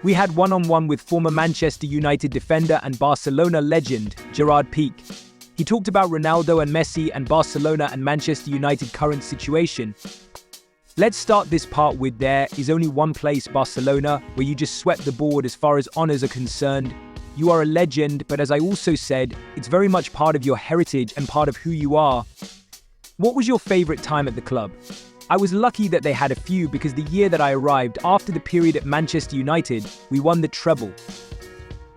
We had one-on-one with former Manchester United defender and Barcelona legend, Gerard Pique. He talked about Ronaldo and Messi and Barcelona and Manchester United current situation. Let's start this part with there is only one place, Barcelona, where you just swept the board as far as honors are concerned. You are a legend, but as I also said, it's very much part of your heritage and part of who you are. What was your favorite time at the club? I was lucky that they had a few because the year that I arrived after the period at Manchester United, we won the treble.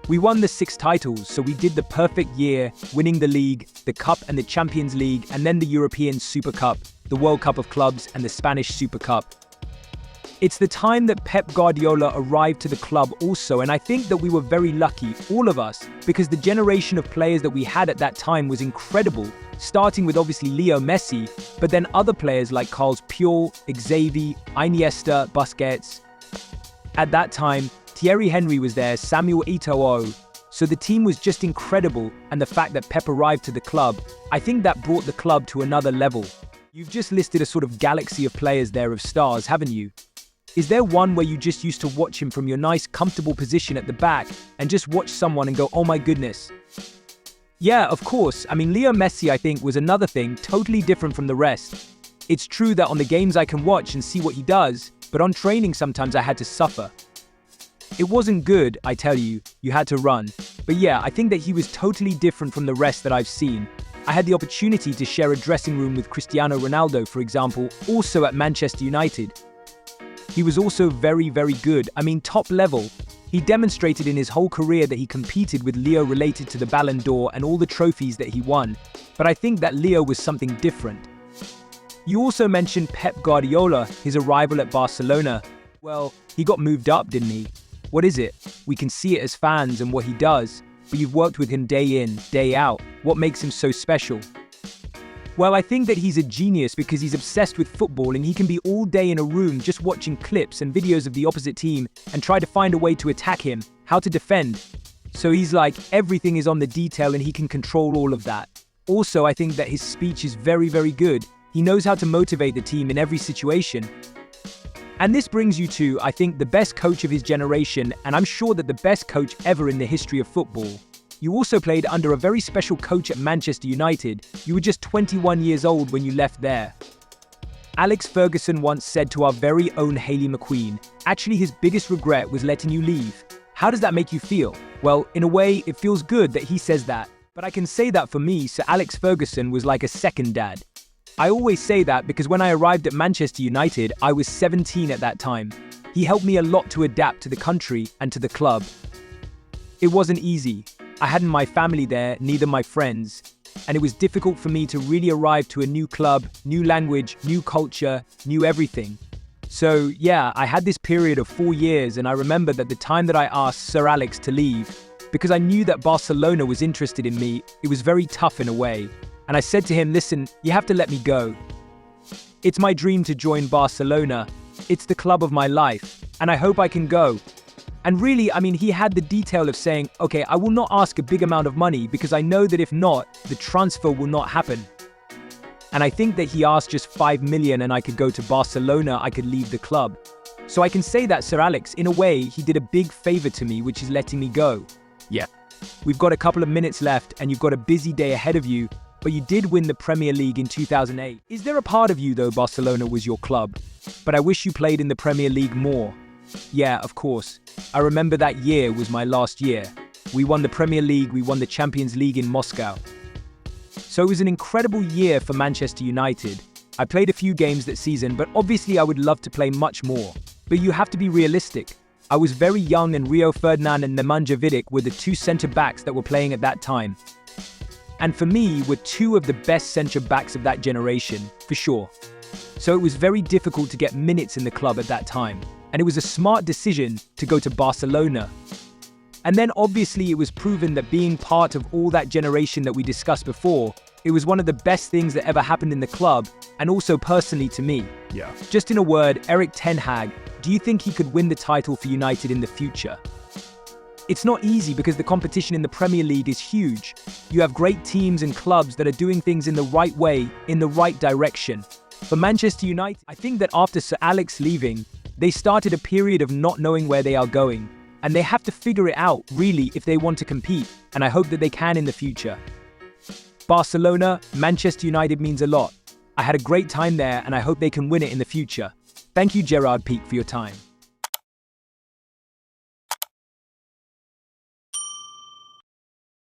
We won the 6 titles, so we did the perfect year, winning the league, the cup and the Champions League, and then the European Super Cup, the World Cup of Clubs, and the Spanish Super Cup. It's the time that Pep Guardiola arrived to the club also, and I think that we were very lucky, all of us, because the generation of players that we had at that time was incredible, starting with obviously Leo Messi, but then other players like Carles Puyol, Xavi, Iniesta, Busquets. At that time, Thierry Henry was there, Samuel Eto'o. So the team was just incredible, and the fact that Pep arrived to the club, I think that brought the club to another level. You've just listed a sort of galaxy of players there of stars, haven't you? Is there one where you just used to watch him from your nice, comfortable position at the back and just watch someone and go, oh my goodness? Yeah, of course. I mean, Leo Messi, I think, was another thing, totally different from the rest. It's true that on the games I can watch and see what he does, but on training sometimes I had to suffer. It wasn't good, I tell you, you had to run. But yeah, I think that he was totally different from the rest that I've seen. I had the opportunity to share a dressing room with Cristiano Ronaldo, for example, also at Manchester United. He was also very, very good. I mean, top level. He demonstrated in his whole career that he competed with Leo related to the Ballon d'Or and all the trophies that he won. But I think that Leo was something different. You also mentioned Pep Guardiola, his arrival at Barcelona. Well, he got moved up, didn't he? What is it? We can see it as fans and what he does, but you've worked with him day in, day out. What makes him so special? Well, I think that he's a genius because he's obsessed with football and he can be all day in a room just watching clips and videos of the opposite team and try to find a way to attack him, how to defend. So he's like, everything is on the detail and he can control all of that. Also, I think that his speech is very, very good. He knows how to motivate the team in every situation. And this brings you to, I think, the best coach of his generation, and I'm sure that the best coach ever in the history of football. You also played under a very special coach at Manchester United. You were just 21 years old when you left there. Alex Ferguson once said to our very own Hayley McQueen, actually his biggest regret was letting you leave. How does that make you feel? Well, in a way, it feels good that he says that. But I can say that for me, Sir Alex Ferguson was like a second dad. I always say that because when I arrived at Manchester United, I was 17 at that time. He helped me a lot to adapt to the country and to the club. It wasn't easy. I hadn't my family there, neither my friends. And it was difficult for me to really arrive to a new club, new language, new culture, new everything. So yeah, I had this period of 4 years, and I remember that the time that I asked Sir Alex to leave, because I knew that Barcelona was interested in me, it was very tough in a way. And I said to him, listen, you have to let me go. It's my dream to join Barcelona. It's the club of my life, and I hope I can go. And really, I mean, he had the detail of saying, okay, I will not ask a big amount of money because I know that if not, the transfer will not happen. And I think that he asked just 5 million and I could go to Barcelona, I could leave the club. So I can say that Sir Alex, in a way, he did a big favor to me, which is letting me go. Yeah. We've got a couple of minutes left and you've got a busy day ahead of you, but you did win the Premier League in 2008. Is there a part of you, though, Barcelona was your club? But I wish you played in the Premier League more. Yeah, of course. I remember that year was my last year. We won the Premier League, we won the Champions League in Moscow. So it was an incredible year for Manchester United. I played a few games that season, but obviously I would love to play much more. But you have to be realistic. I was very young and Rio Ferdinand and Nemanja Vidic were the 2 centre-backs that were playing at that time. And for me, were 2 of the best centre-backs of that generation, for sure. So it was very difficult to get minutes in the club at that time. And it was a smart decision to go to Barcelona. And then obviously it was proven that being part of all that generation that we discussed before, it was one of the best things that ever happened in the club, and also personally to me. Yeah. Just in a word, Erik ten Hag, do you think he could win the title for United in the future? It's not easy because the competition in the Premier League is huge. You have great teams and clubs that are doing things in the right way, in the right direction. For Manchester United, I think that after Sir Alex leaving, they started a period of not knowing where they are going. And they have to figure it out, really, if they want to compete, and I hope that they can in the future. Barcelona, Manchester United means a lot. I had a great time there, and I hope they can win it in the future. Thank you, Gerard Pique, for your time.